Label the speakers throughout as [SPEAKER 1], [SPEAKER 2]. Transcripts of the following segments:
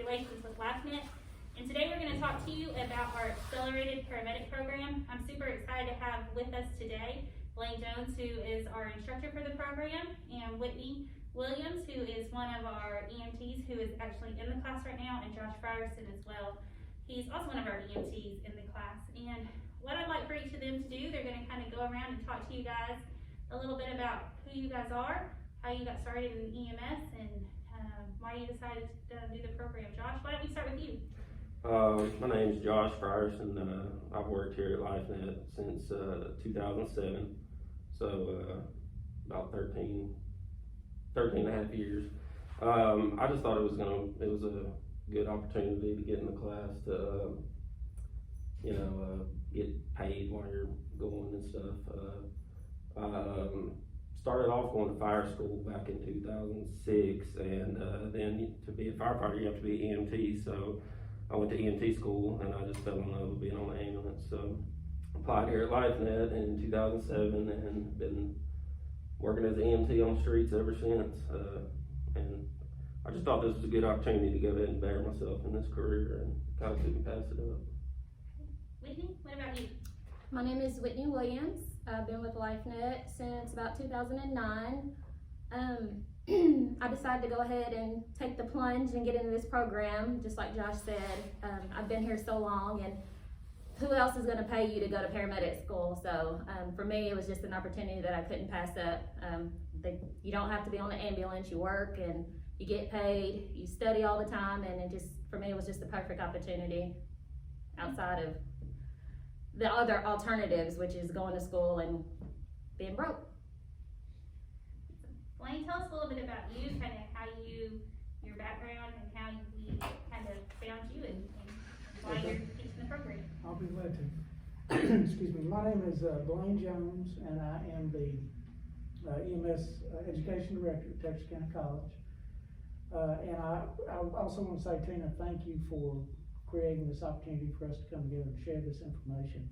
[SPEAKER 1] Relations with LifeNet. And today we're going to talk to you about our Accelerated Paramedic Program. I'm super excited to have with us today Blaine Jones, who is our instructor for the program, and Whitney Williams, who is one of our EMTs who is actually in the class right now, and Josh Frierson as well. He's also one of our EMTs in the class. And what I'd like for each of them to do, they're going to kind of go around and talk to you guys a little bit about who you guys are, how you got started in EMS, and why you decided to do the program. Josh, why don't we start with you?
[SPEAKER 2] My name is Josh Frierson. I've worked here at LifeNet since 2007, so about 13 and a half years. I just thought it was a good opportunity to get in the class to, get paid while you're going and stuff. Started off going to fire school back in 2006, and then to be a firefighter you have to be EMT, so I went to EMT school and I just fell in love with being on the ambulance. So applied here at LifeNet in 2007 and been working as an EMT on the streets ever since. And I just thought this was a good opportunity to go ahead and better myself in this career and kind of couldn't pass it up.
[SPEAKER 1] Whitney, what about you?
[SPEAKER 3] My name is Whitney Williams. I've been with LifeNet since about 2009. I decided to go ahead and take the plunge and get into this program, just like Josh said. I've been here so long, and who else is going to pay you to go to paramedic school? So for me, it was just an opportunity that I couldn't pass up. You don't have to be on the ambulance. You work and you get paid. You study all the time, and for me, it was just the perfect opportunity outside of the other alternatives, which is going to school and being broke.
[SPEAKER 1] Blaine, tell us a little bit about you, kind of your background, and how we kind of found you and why you're teaching the program.
[SPEAKER 4] I'll be glad to. Excuse me. My name is Blaine Jones, and I am the EMS Education Director at Texarkana College. And I also want to say, Tina, thank you for creating this opportunity for us to come together and share this information.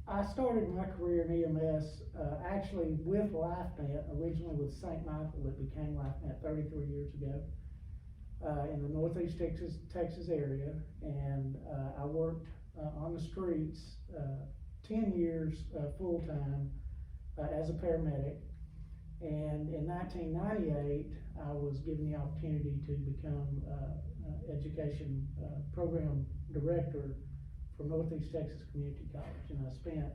[SPEAKER 4] I started my career in EMS actually with LifeNet, originally with St. Michael. It became LifeNet 33 years ago in the Northeast Texas area, and I worked on the streets 10 years full-time as a paramedic. And in 1998, I was given the opportunity to become education program director for Northeast Texas Community College, and I spent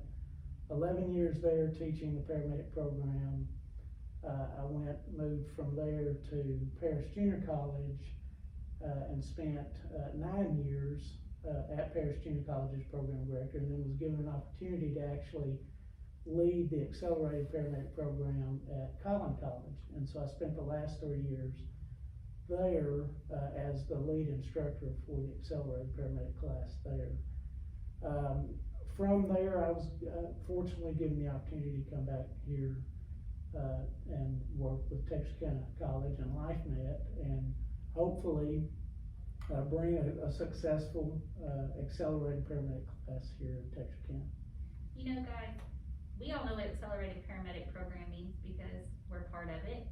[SPEAKER 4] 11 years there teaching the paramedic program. I moved from there to Paris Junior College and spent 9 years at Paris Junior College as program director, and then was given an opportunity to actually lead the Accelerated Paramedic Program at College. And so I spent the last 3 years there as the lead instructor for the Accelerated Paramedic Class there. From there, I was fortunately given the opportunity to come back here and work with Texarkana College and LifeNet, and hopefully bring a successful Accelerated Paramedic Class here in Texarkana.
[SPEAKER 1] You know, guys, we all know what Accelerated Paramedic Program means because we're part of it,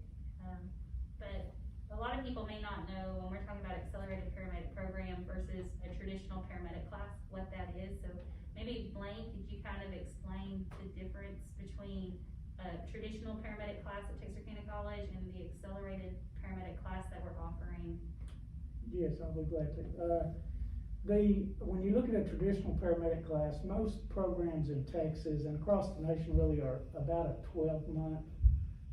[SPEAKER 1] but a lot of people may not know when we're talking about Accelerated Paramedic Program versus a traditional paramedic class, what that is. So maybe Blaine, could you kind of explain the difference between a traditional paramedic class at Texarkana College and the Accelerated Paramedic Class that we're offering?
[SPEAKER 4] Yes, I'll be glad to. When you look at a traditional paramedic class, most programs in Texas and across the nation really are about a 12-month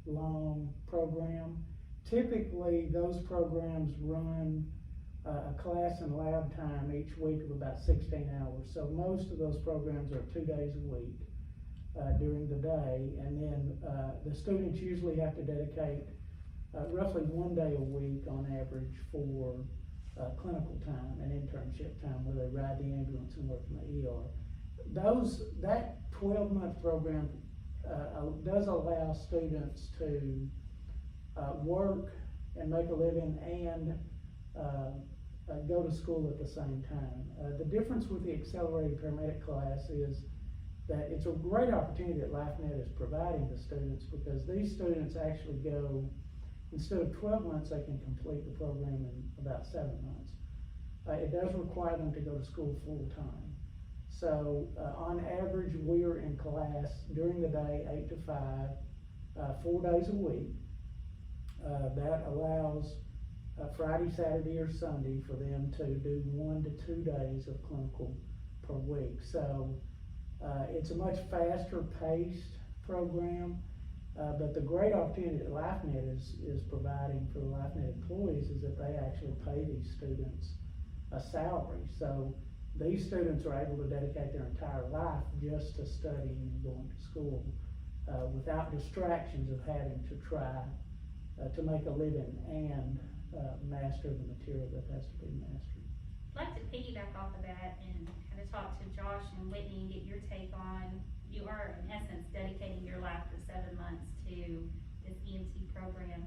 [SPEAKER 4] long program. Typically, those programs run a class and lab time each week of about 16 hours. So most of those programs are 2 days a week during the day, and then the students usually have to dedicate roughly 1 day a week on average for clinical time and internship time, where they ride the ambulance and work in the ER. That 12-month program does allow students to work and make a living and go to school at the same time. The difference with the Accelerated Paramedic Class is that it's a great opportunity that LifeNet is providing to students, because these students actually go Instead of 12 months, they can complete the program in about 7 months. It does require them to go to school full-time. So, on average, we're in class during the day, 8 to 5, 4 days a week. That allows Friday, Saturday, or Sunday for them to do 1 to 2 days of clinical per week. So, it's a much faster paced program, but the great opportunity that LifeNet is providing for the LifeNet employees is that they actually pay these students a salary. So these students are able to dedicate their entire life just to studying and going to school without distractions of having to try to make a living and master the material that has to be mastered.
[SPEAKER 1] I'd like to piggyback off of that and kind of talk to Josh and Whitney and get your take on, you are in essence dedicating your life for 7 months to this EMT program.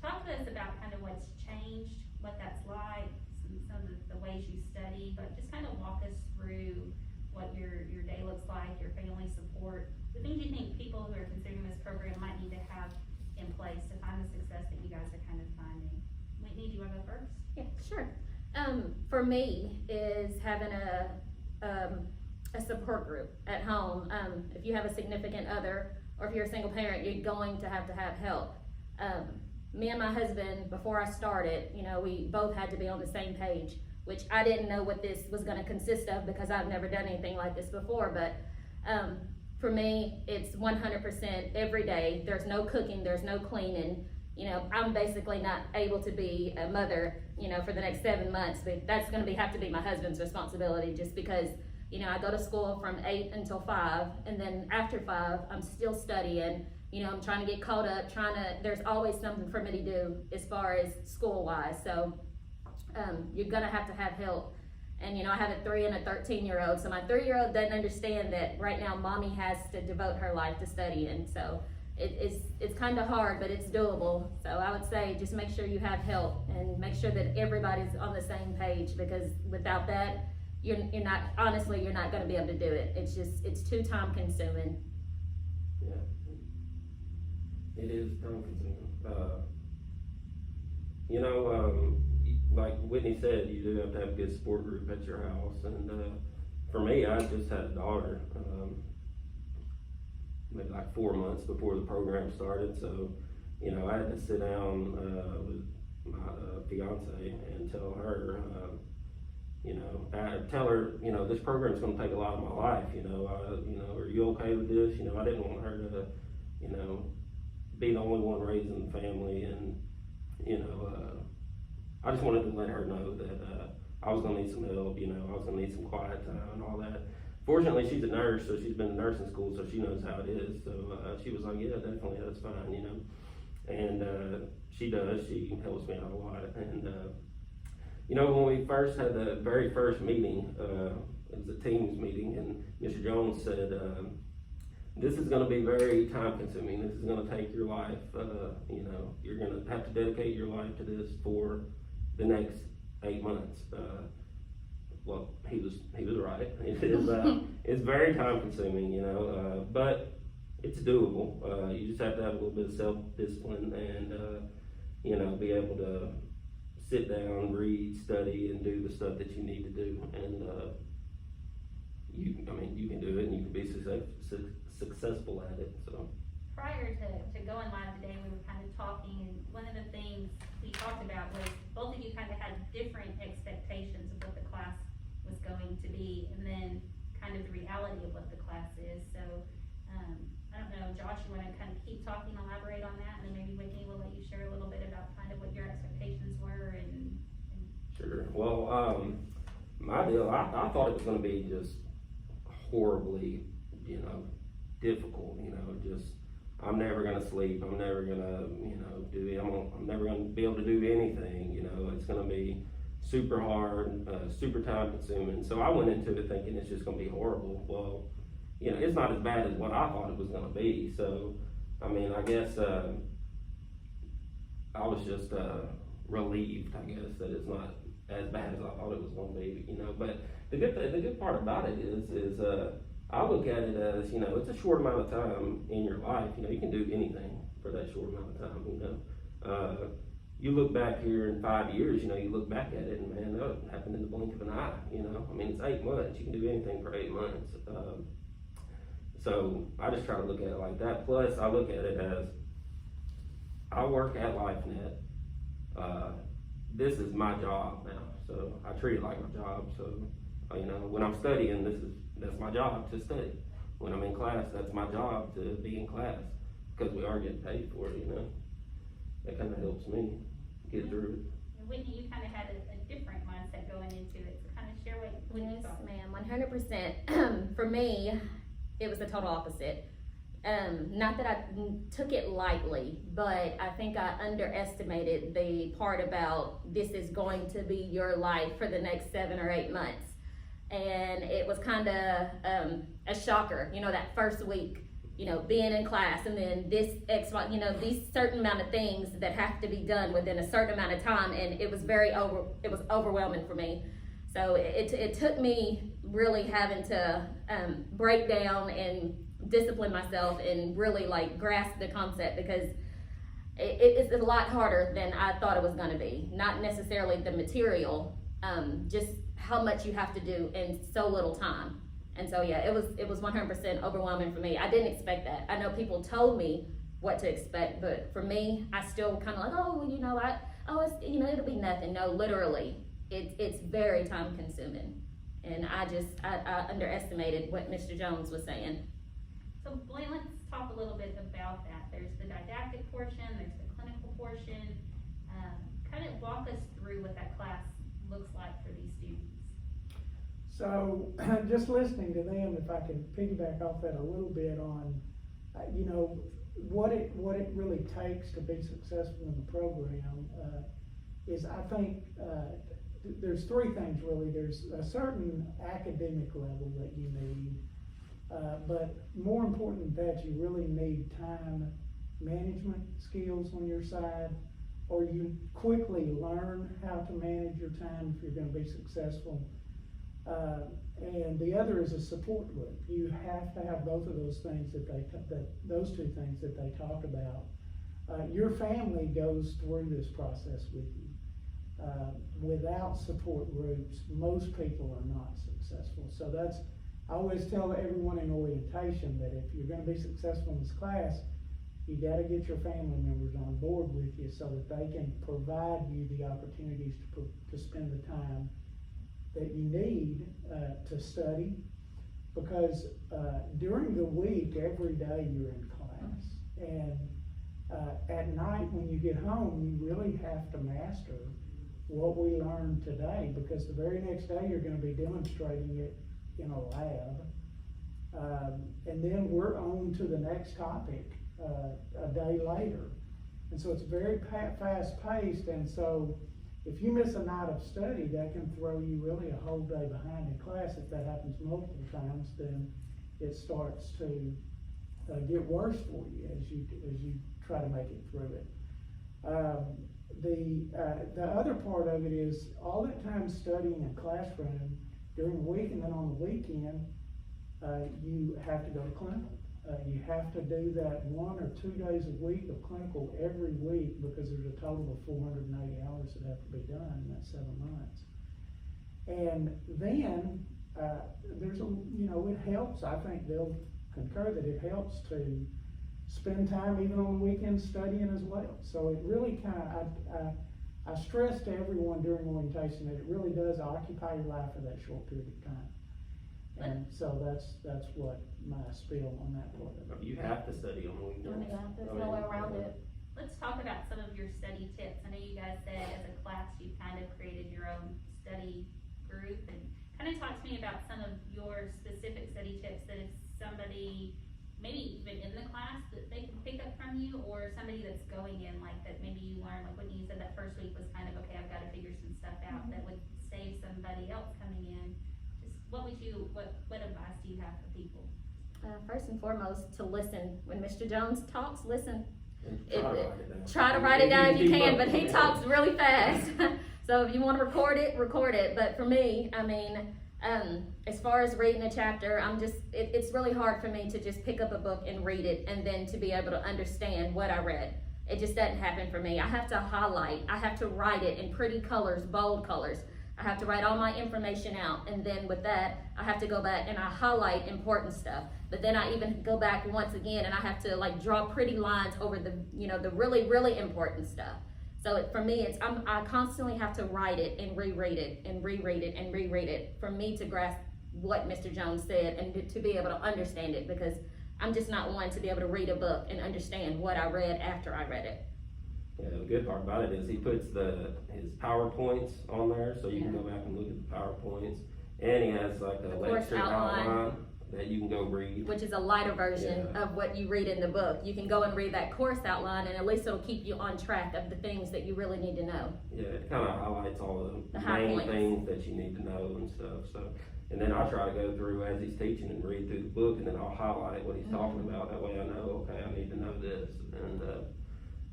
[SPEAKER 1] Talk to us about kind of what's changed, what that's like, some of the ways you study, but just kind of walk us through what your day looks like, your family support, the things you think people who are considering this program might need to have in place to find the success that you guys are kind of finding. Whitney, do you want to go first?
[SPEAKER 3] Yeah, sure. For me is having a support group at home. If you have a significant other or if you're a single parent, you're going to have help. Me and my husband, before I started, we both had to be on the same page, which I didn't know what this was going to consist of because I've never done anything like this before. But for me, it's 100% every day. There's no cooking, there's no cleaning. I'm basically not able to be a mother, for the next 7 months, but that's going to have to be my husband's responsibility just because, I go to school from 8 until 5, and then after 5, I'm still studying. I'm trying to get caught up, there's always something for me to do as far as school-wise. So, you're going to have help. And, I have a 3 and a 13-year-old. So my 3-year-old doesn't understand that right now mommy has to devote her life to studying. So it's kind of hard, but it's doable. So I would say just make sure you have help and make sure that everybody's on the same page, because without that, you're not going to be able to do it. It's too time consuming.
[SPEAKER 2] Yeah, it is time consuming. Like Whitney said, you do have to have a good support group at your house. And for me, I just had a daughter, maybe like 4 months before the program started. So, I had to sit down with my fiance and tell her, tell her, this program's going to take a lot of my life. Are you okay with this? I didn't want her to, be the only one raising the family, and I just wanted to let her know that I was going to need some help, I was going to need some quiet time and all that. Fortunately, she's a nurse, so she's been in nursing school, so she knows how it is. So she was like, yeah, definitely, that's fine, And she does, she helps me out a lot. And, when we first had the very first meeting, it was a Teams meeting, and Mr. Jones said, this is going to be very time consuming. This is going to take your life, you're going to have to dedicate your life to this for the next 8 months. Well, he was right. It's very time consuming, but it's doable. You just have to have a little bit of self-discipline and, be able to sit down, read, study, and do the stuff that you need to do. And you can do it, and you can be successful at it. So
[SPEAKER 1] prior to going live today, we were kind of talking, and one of the things we talked about was both of you kind of had different expectations of what the class was going to be, and then kind of the reality of what the class is. So I don't know, Josh, you want to kind of keep talking, elaborate on that, and then maybe Whitney will let you share a little bit about kind of what your expectations were. And
[SPEAKER 2] Sure. Well, my deal, I thought it was going to be just horribly, difficult. I'm never going to sleep. I'm never going to, I'm never going to be able to do anything. It's going to be super hard, super time consuming. So I went into it thinking it's just going to be horrible. Well, it's not as bad as what I thought it was going to be. So, I guess I was just relieved, I guess, that it's not as bad as I thought it was going to be. But the good part about it is I look at it as, it's a short amount of time in your life. You can do anything for that short amount of time. you look back here in 5 years, you know, you look back at it and man, that happened in the blink of an eye, you know. I mean, it's 8 months, you can do anything for 8 months. So I just try to look at it like that. Plus I look at it as, I work at LifeNet. This is my job now, so I treat it like my job. So, you know, when I'm studying, that's my job to study. When I'm in class, that's my job to be in class, because we are getting paid for it, you know. That kind of helps me get through it.
[SPEAKER 1] And Whitney, you kind of had a different mindset going into it, so kind of share what you
[SPEAKER 3] Yes,
[SPEAKER 1] thought.
[SPEAKER 3] ma'am, 100%. For me, it was the total opposite. Not that I took it lightly, but I think I underestimated the part about this is going to be your life for the next 7 or 8 months. And it was kind of a shocker, you know, that first week, you know, being in class and then this you know, these certain amount of things that have to be done within a certain amount of time, and it was it was overwhelming for me. So it took me really having to break down and discipline myself and really like grasp the concept, because it's a lot harder than I thought it was going to be. Not necessarily the material, just how much you have to do in so little time. And so yeah, it was 100% overwhelming for me. I didn't expect that. I know people told me what to expect, but for me, I still kind of like, oh, well, you know, it's, you know, it'll be nothing. No, literally, it's very time consuming. And I underestimated what Mr. Jones was saying.
[SPEAKER 1] So Blaine, let's talk a little bit about that. There's the didactic portion, there's the clinical portion. Kind of walk us through what that class looks like for these students.
[SPEAKER 4] So, just listening to them, if I can piggyback off that a little bit on, you know, what it really takes to be successful in the program, is I think, there's 3 things really. There's a certain academic level that you need, but more important than that, you really need time management skills on your side, or you quickly learn how to manage your time if you're going to be successful. And the other is a support group. You have to have both of those things those 2 things that they talk about. Your family goes through this process with you. Without support groups, most people are not successful. So I always tell everyone in orientation that if you're going to be successful in this class, you got to get your family members on board with you so that they can provide you the opportunities to spend the time that you need to study, because during the week, every day you're in class, and at night when you get home, you really have to master what we learned today, because the very next day you're going to be demonstrating it in a lab, and then we're on to the next topic a day later, and so it's very fast-paced. And so if you miss a night of study, that can throw you really a whole day behind in class. If that happens multiple times, then it starts to get worse for you as you try to make it through it. The other part of it is all that time studying in classroom during the week, and then on the weekend, you have to go to clinical. You have to do that 1 or 2 days a week of clinical every week, because there's a total of 480 hours that have to be done in that 7 months. And then there's it helps. I think they'll concur that it helps to spend time even on the weekends studying as well. So it really I stress to everyone during orientation that it really does occupy your life for that short period of time. And so that's what my spiel on that part of it.
[SPEAKER 2] You have to study on the weekends.
[SPEAKER 3] There's no way around it.
[SPEAKER 1] Let's talk about some of your study tips. I know you guys said as a class you kind of created your own study group, and kind of talk to me about some of your specific study tips that if somebody, maybe even in the class, that they can pick up from you, or somebody that's going in, like that maybe you learned, like Whitney, you said that first week was kind of, okay, I've got to figure some stuff out, that would save somebody else coming in. What advice do you have for people?
[SPEAKER 3] First and foremost, to listen. When Mr. Jones talks, listen.
[SPEAKER 2] Try
[SPEAKER 3] to write it down if you can, but he talks really fast. So if you want to record it. But for me, I mean, as far as reading a chapter, it's really hard for me to just pick up a book and read it and then to be able to understand what I read. It just doesn't happen for me. I have to highlight, I have to write it in pretty colors, bold colors. I have to write all my information out, and then with that, I have to go back and I highlight important stuff. But then I even go back once again and I have to like draw pretty lines over the, you know, the really, really important stuff. So for me, I constantly have to write it and reread it and reread it and reread it for me to grasp what Mr. Jones said and to be able to understand it, because I'm just not one to be able to read a book and understand what I read after I read it.
[SPEAKER 2] Yeah, the good part about it is he puts his PowerPoints on there, so you can go back and look at the PowerPoints. And he has like a lecture outline that you can go read. Which
[SPEAKER 3] is a lighter version of what you read in the book. You can go and read that course outline, and at least it'll keep you on track of the things that you really need to know.
[SPEAKER 2] Yeah, it kind of highlights all of
[SPEAKER 3] the
[SPEAKER 2] main things that you need to know and stuff. So, and then I try to go through as he's teaching and read through the book, and then I'll highlight what he's talking about. That way I know, okay, I need to know this. And,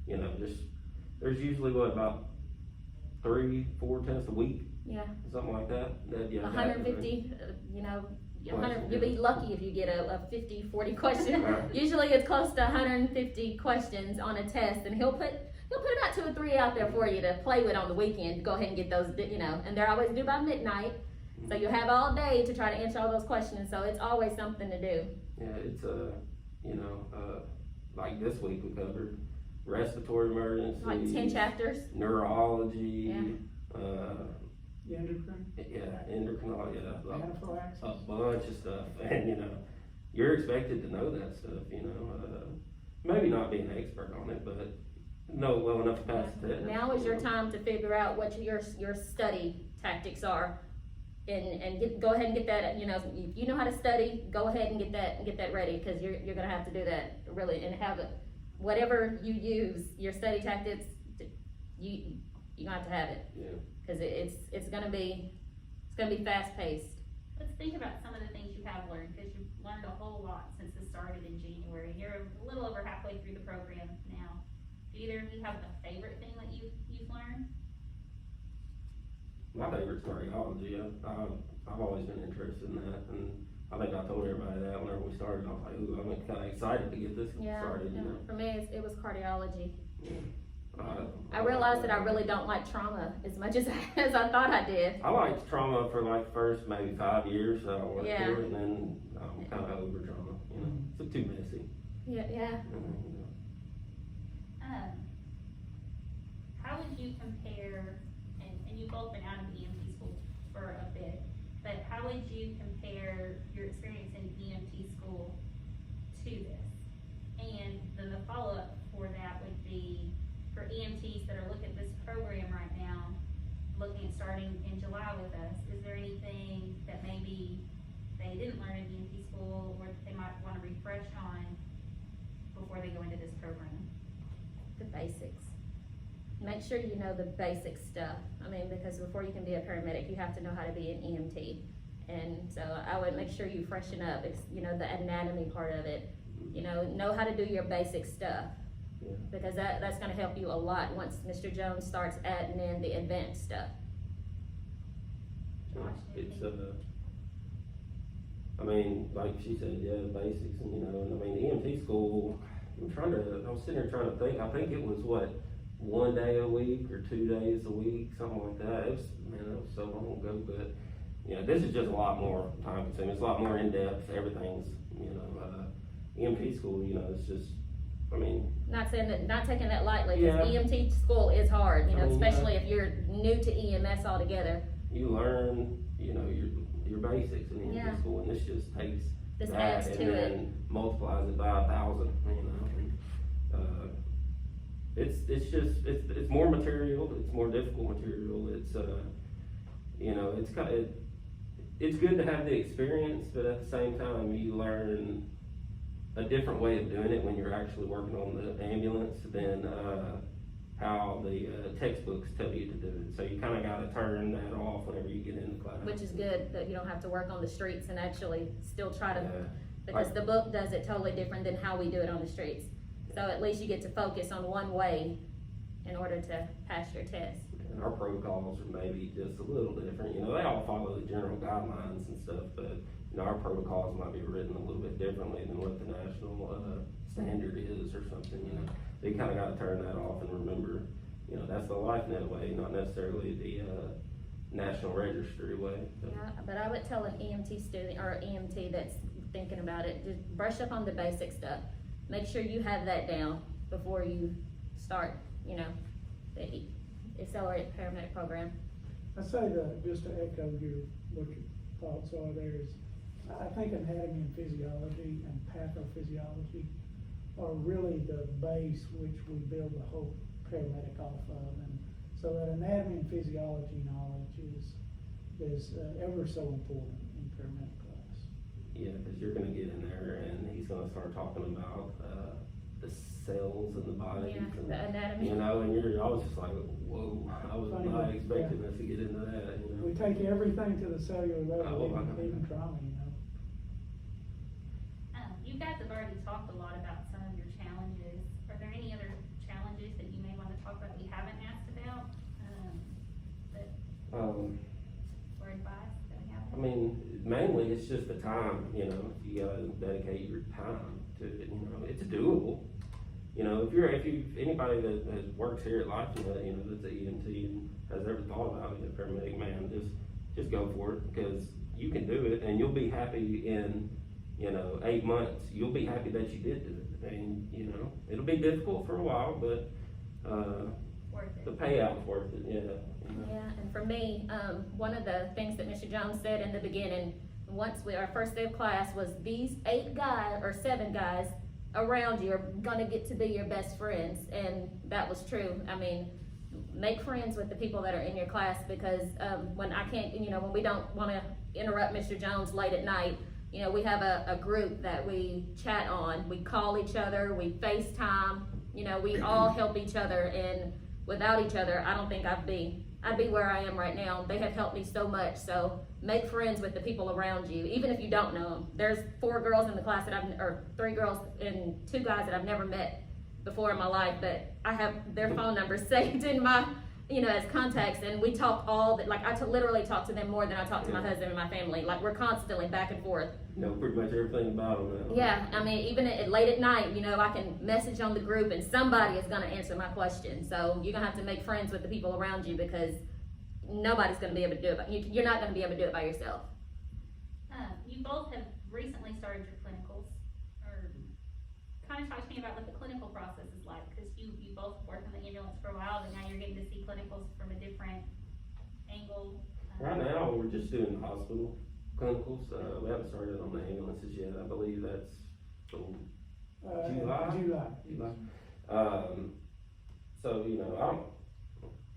[SPEAKER 2] you know, there's usually about 3-4 tests a week.
[SPEAKER 3] Yeah.
[SPEAKER 2] Something like that.
[SPEAKER 3] 150, you know, you'll be lucky if you get a 50-40 question. Usually it's close to 150 questions on a test, and he'll put about 2 or 3 out there for you to play with on the weekend. Go ahead and get those, you know, and they're always due by midnight. So you have all day to try to answer all those questions, so it's always something to do.
[SPEAKER 2] Yeah, it's you know, like this week we covered respiratory emergencies,
[SPEAKER 3] like 10 chapters,
[SPEAKER 2] neurology,
[SPEAKER 4] endocrine,
[SPEAKER 2] endocrinology,
[SPEAKER 4] anaphylaxis,
[SPEAKER 2] a bunch of stuff. And you know, you're expected to know that stuff, you know, maybe not be an expert on it, but know well enough to pass the test.
[SPEAKER 3] Now is your time to figure out what your study tactics are, and go ahead and get that, you know, if you know how to study, go ahead and get that ready, because you're gonna have to do that really, and have it. Whatever you use, your study tactics, you have to have it.
[SPEAKER 2] Yeah.
[SPEAKER 3] Because it's gonna be fast paced.
[SPEAKER 1] Let's think about some of the things you have learned, because you've learned a whole lot since this started in January, and you're a little over halfway through the program now. Do either of you have a favorite thing that you've learned?
[SPEAKER 2] My favorite's cardiology. I've always been interested in that, and I think I told everybody that whenever we started. I was like, ooh, I'm kind of excited to get this started. You know?
[SPEAKER 3] For me, it was cardiology.
[SPEAKER 2] Yeah.
[SPEAKER 3] I realized that I really don't like trauma as much as I thought I did.
[SPEAKER 2] I liked trauma for like first maybe 5 years. I worked through it, and then I'm kind of over trauma. You know, it's too messy.
[SPEAKER 3] Yeah.
[SPEAKER 1] How would you compare? And you've both been out of EMT school for a bit, but how would you compare your experience in EMT school to this? And then the follow-up for that would be, for EMTs that are looking at this program right now, looking at starting in July with us, is there anything that maybe they didn't learn in EMT school, or that they might want to refresh on before they go into this program?
[SPEAKER 3] The basics. Make sure you know the basic stuff. I mean, because before you can be a paramedic, you have to know how to be an EMT. And so I would make sure you freshen up, you know, the anatomy part of it. You know how to do your basic stuff.
[SPEAKER 2] Yeah.
[SPEAKER 3] Because that's going to help you a lot once Mr. Jones starts adding in the advanced stuff.
[SPEAKER 2] It's I mean, like she said, the basics, and you know, and I mean, EMT school. I was sitting here trying to think. I think it was 1 day a week or 2 days a week, something like that. It was so long ago, but you know, this is just a lot more time consuming. It's a lot more in depth. Everything's, you know, EMT school. You know, it's just. I mean, not
[SPEAKER 3] taking that lightly, because EMT school is hard, you know, especially if you're new to EMS altogether.
[SPEAKER 2] You learn, you know, your basics in EMT school, and this just takes that
[SPEAKER 3] adds
[SPEAKER 2] and
[SPEAKER 3] to
[SPEAKER 2] then
[SPEAKER 3] it.
[SPEAKER 2] Multiplies it by 1,000, you know. And, it's more material, it's more difficult material. It's you know, it's good to have the experience, but at the same time, you learn a different way of doing it when you're actually working on the ambulance than how the textbooks tell you to do it. So you kind of got to turn that off whenever you get into class.
[SPEAKER 3] Which is good, that you don't have to work on the streets and actually still try to, because the book does it totally different than how we do it on the streets. So at least you get to focus on one way in order to pass your test.
[SPEAKER 2] And our protocols are maybe just a little different. You know, they all follow the general guidelines and stuff, but you know, our protocols might be written a little bit differently than what the national standard is or something, you know. So you kinda gotta turn that off and remember, you know, that's the LifeNet way, not necessarily the, National Registry way. So,
[SPEAKER 3] Yeah, but I would tell an EMT student or EMT that's thinking about it, just brush up on the basic stuff. Make sure you have that down before you start, you know, the Accelerated Paramedic Program.
[SPEAKER 4] I say that, just to echo what your thoughts are there is, I think anatomy and physiology and pathophysiology are really the base which we build the whole paramedic off of. And so that anatomy and physiology knowledge is ever so important in paramedic class.
[SPEAKER 2] yeah, cause you're gonna get in there and he's gonna start talking about, the cells in the body.
[SPEAKER 3] Yeah,
[SPEAKER 2] and,
[SPEAKER 3] the anatomy.
[SPEAKER 2] you know, and I was just like, whoa, I was
[SPEAKER 4] Funny,
[SPEAKER 2] not expecting
[SPEAKER 4] yeah.
[SPEAKER 2] us to get into that, you know.
[SPEAKER 4] We take everything to the cellular
[SPEAKER 2] Oh,
[SPEAKER 4] level,
[SPEAKER 2] my God.
[SPEAKER 4] even trauma, you know.
[SPEAKER 1] You guys have already talked a lot about some of your challenges. Are there any other challenges that you may want to talk about that you haven't asked about? Or advice that we haven't?
[SPEAKER 2] I mean, mainly it's just the time, you know, you gotta dedicate your time to it, you know, it's doable. You know, if anybody that works here at LifeNet, you know, that's an EMT and has ever thought about being a paramedic, man, just go for it, because you can do it and you'll be happy in, you know, 8 months, you'll be happy that you did do it. And, you know, it'll be difficult for a while, but,
[SPEAKER 1] Worth it.
[SPEAKER 2] the payout's worth it, yeah. You know.
[SPEAKER 3] Yeah, and for me, one of the things that Mr. Jones said in the beginning, our first day of class was these 8 guys or 7 guys around you are gonna get to be your best friends, and that was true. I mean, make friends with the people that are in your class, because when I can't, you know, when we don't wanna interrupt Mr. Jones late at night, you know, we have a group that we chat on, we call each other, we FaceTime, you know, we all help each other, and without each other, I don't think I'd be where I am right now. They have helped me so much, so make friends with the people around you, even if you don't know them. There's 4 girls in the class or 3 girls and 2 guys that I've never met before in my life, but I have their phone numbers saved in my, you know, as contacts, and we talk literally talk to them more than I talk to my husband and my family. Like, we're constantly back and forth.
[SPEAKER 2] You know pretty much everything about them now.
[SPEAKER 3] Yeah, I mean, even late at night, you know, I can message on the group and somebody is gonna answer my question. So you're gonna have to make friends with the people around you, because nobody's gonna be able to do it. You're not gonna be able to do it by yourself.
[SPEAKER 1] You both have recently started your clinicals, or kind of talk to me about what the clinical process is like, because you both worked in the ambulance for a while, but now you're getting to see clinicals from a different angle.
[SPEAKER 2] Right now, we're just doing hospital clinicals. We haven't started on the ambulances yet. I believe that's July.
[SPEAKER 4] July.
[SPEAKER 2] So, you know,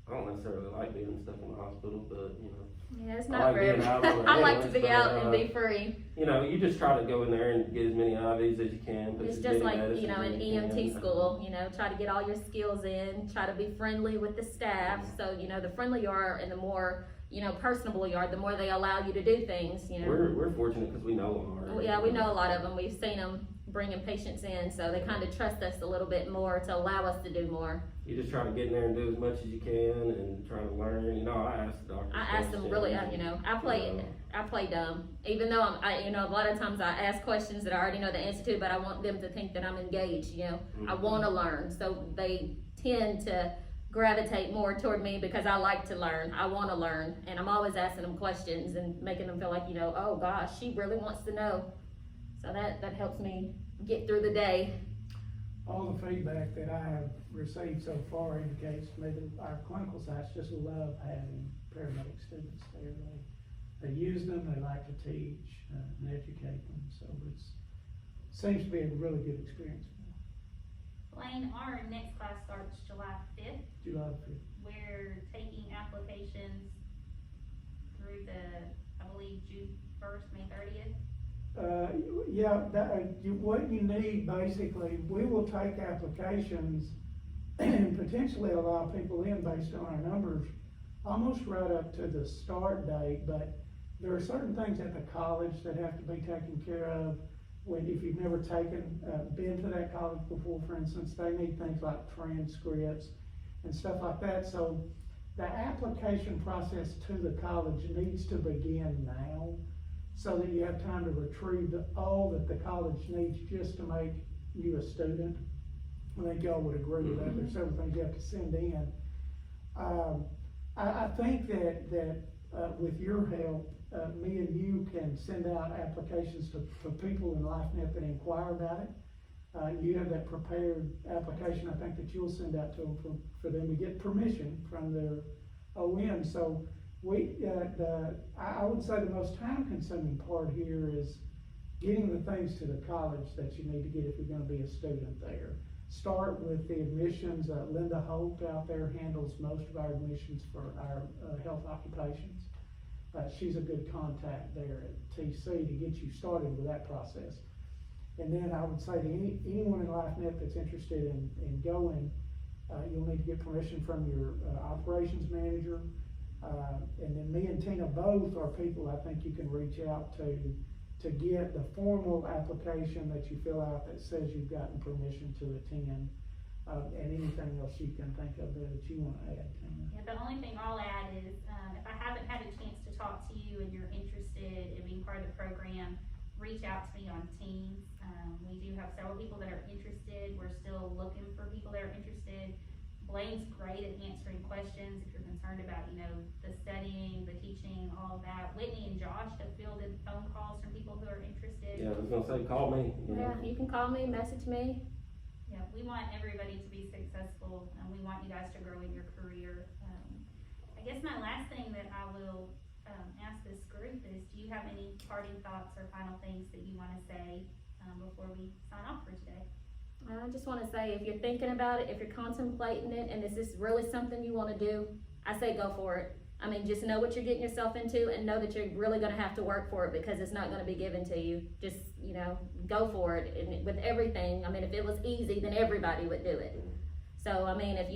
[SPEAKER 2] I don't necessarily like doing stuff in the hospital, but, you know.
[SPEAKER 3] Yeah, it's
[SPEAKER 2] I
[SPEAKER 3] not
[SPEAKER 2] like
[SPEAKER 3] for
[SPEAKER 2] being
[SPEAKER 3] everyone.
[SPEAKER 2] out on the
[SPEAKER 3] I like to
[SPEAKER 2] ambulance,
[SPEAKER 3] be out
[SPEAKER 2] but,
[SPEAKER 3] and be free.
[SPEAKER 2] You know, you just try to go in there and get as many IVs as you can. put
[SPEAKER 3] It's
[SPEAKER 2] as
[SPEAKER 3] just
[SPEAKER 2] many
[SPEAKER 3] like,
[SPEAKER 2] medicines
[SPEAKER 3] you know,
[SPEAKER 2] as
[SPEAKER 3] in
[SPEAKER 2] you can.
[SPEAKER 3] EMT school, you know, try to get all your skills in, try to be friendly with the staff. So, you know, the friendlier you are and the more, you know, personable you are, the more they allow you to do things, you know.
[SPEAKER 2] We're fortunate because we know them already.
[SPEAKER 3] Yeah, we know a lot of them. We've seen them bringing patients in, so they kind of trust us a little bit more to allow us to do more.
[SPEAKER 2] You just try to get in there and do as much as you can and try to learn. You know, I asked the doctor.
[SPEAKER 3] I ask them really, you know, I play dumb. Even though you know, a lot of times I ask questions that I already know the answer to, but I want them to think that I'm engaged, you know. I want to learn, so they tend to gravitate more toward me because I like to learn. I want to learn, and I'm always asking them questions and making them feel like, you know, oh gosh, she really wants to know. So that helps me get through the day.
[SPEAKER 4] All the feedback that I have received so far indicates to me that our clinical sites just love having paramedic students there. They use them, they like to teach and educate them, so it seems to be a really good experience for them.
[SPEAKER 1] Blaine, our next class starts July 5th.
[SPEAKER 4] July 5th.
[SPEAKER 1] We're taking applications through I believe, June 1st, May 30th.
[SPEAKER 4] What you need basically, we will take applications and potentially allow people in based on our numbers almost right up to the start date, but there are certain things at the college that have to be taken care of. If you've never been to that college before, for instance, they need things like transcripts and stuff like that. So the application process to the college needs to begin now, so that you have time to retrieve all that the college needs just to make you a student. I think y'all would agree with that. There's several things you have to send in. I think that with your help, me and you can send out applications to people in LifeNet that inquire about it. You have that prepared application, I think, that you'll send out to them for them to get permission from their OM. So I would say the most time-consuming part here is getting the things to the college that you need to get if you're gonna be a student there. Start with the admissions. Linda Holt out there handles most of our admissions for our health occupations. She's a good contact there at TC to get you started with that process. And then I would say to anyone in LifeNet that's interested in going, you'll need to get permission from your operations manager. And then me and Tina both are people I think you can reach out to get the formal application that you fill out that says you've gotten permission to attend, and anything else you can think of there that you want to add, Tina.
[SPEAKER 1] Yeah, the only thing I'll add is, if I haven't had a chance to talk to you and you're interested in being part of the program, reach out to me on Teams. We do have several people that are interested. We're still looking for people that are interested. Blaine's great at answering questions if you're concerned about, the studying, the teaching, all of that. Whitney and Josh have fielded phone calls from people who are interested.
[SPEAKER 2] Yeah, I was gonna say, call me.
[SPEAKER 3] Yeah, you can call me, message me.
[SPEAKER 1] Yeah, we want everybody to be successful, and we want you guys to grow in your career. I guess my last thing that I will ask this group is, do you have any parting thoughts or final things that you want to say before we sign off for today?
[SPEAKER 3] I just want to say, if you're thinking about it, if you're contemplating it, and this is really something you want to do, I say go for it. I mean, just know what you're getting yourself into, and know that you're really going to have to work for it, because it's not going to be given to you. Just, go for it. And with everything, I mean, if it was easy, then everybody would do it. So, I mean, if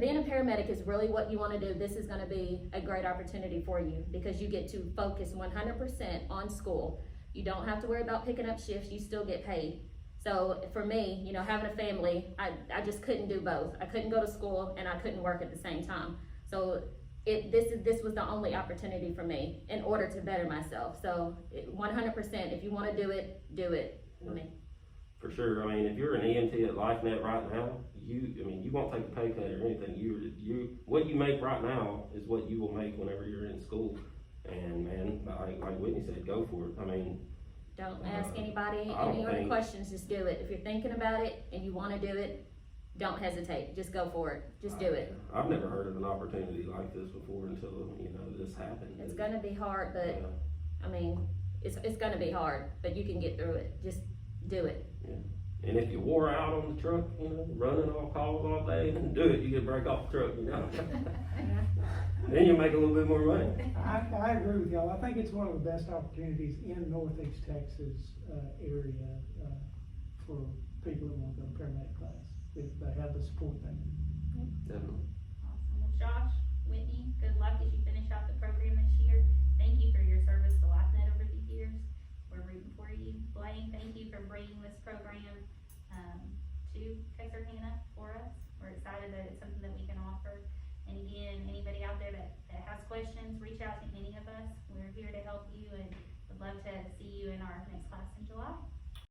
[SPEAKER 3] being a paramedic is really what you want to do, this is going to be a great opportunity for you, because you get to focus 100% on school. You don't have to worry about picking up shifts. You still get paid. So for me, having a family, I just couldn't do both. I couldn't go to school and I couldn't work at the same time. So this was the only opportunity for me in order to better myself. So 100%, if you want to do it, do it. I mean,
[SPEAKER 2] For sure. I mean, if you're an EMT at LifeNet right now, you won't take a pay cut or anything. What you make right now is what you will make whenever you're in school. And man, like Whitney said, go for it. I mean,
[SPEAKER 3] don't ask anybody
[SPEAKER 2] any
[SPEAKER 3] other questions, just do it. If you're thinking about it and you want to do it, don't hesitate, just go for it, just do it.
[SPEAKER 2] I've never heard of an opportunity like this before until, this happened.
[SPEAKER 3] It's gonna be hard, but, I mean, it's gonna be hard, but you can get through it, just do it.
[SPEAKER 2] Yeah. And if you wore out on the truck, running all calls all day, do it, you get a break off the truck, Then you'll make a little bit more money.
[SPEAKER 4] I agree with y'all. I think it's one of the best opportunities in Northeast Texas area for people that want to go to paramedic class, if they have the support they need.
[SPEAKER 2] Definitely.
[SPEAKER 1] Awesome. Well, Josh, Whitney, good luck as you finish out the program this year. Thank you for your service to LifeNet over the years. We're rooting for you. Blaine, thank you for bringing this program to Texarkana for us. We're excited that it's something that we can offer. And again, anybody out there that has questions, reach out to any of us. We're here to help you, and would love to see you in our next class in July.